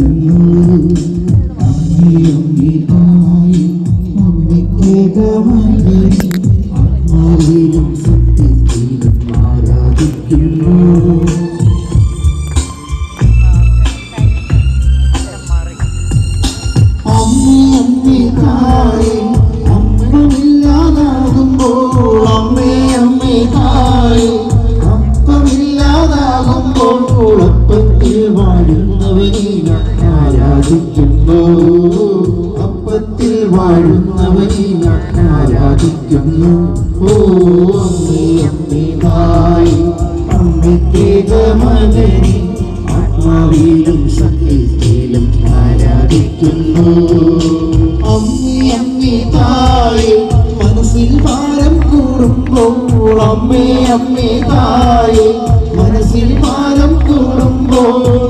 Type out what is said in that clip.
ആരാധിക്കുന്നു അമ്മയായി അമ്മയ്ക്കേകമായി ആത്മാവിലും സത്യത്തിലും ആരാധിക്കുന്നു അമ്മയായി അമ്മമില്ലാതാകുമ്പോൾ അമ്മയായി അപ്പമില്ലാതാകുമ്പോൾ അപ്പത്തിൽ വാഴുന്നവനെ ആരാധിക്കുന്നു അപ്പത്തിൽ വാഴുന്നവനെ ആരാധിക്കുന്നു ഓ അമ്മയായി അമ്മയ്ക്കേകമകനെ ആത്മാവിലും സത്യത്തിലും ആരാധിക്കുന്നു അമ്മയായി മനസ്സിൽ ഭാരം കൂടുമ്പോൾ അമ്മയായി മനസ്സിൽ ഭാരം കൂടുമ്പോൾ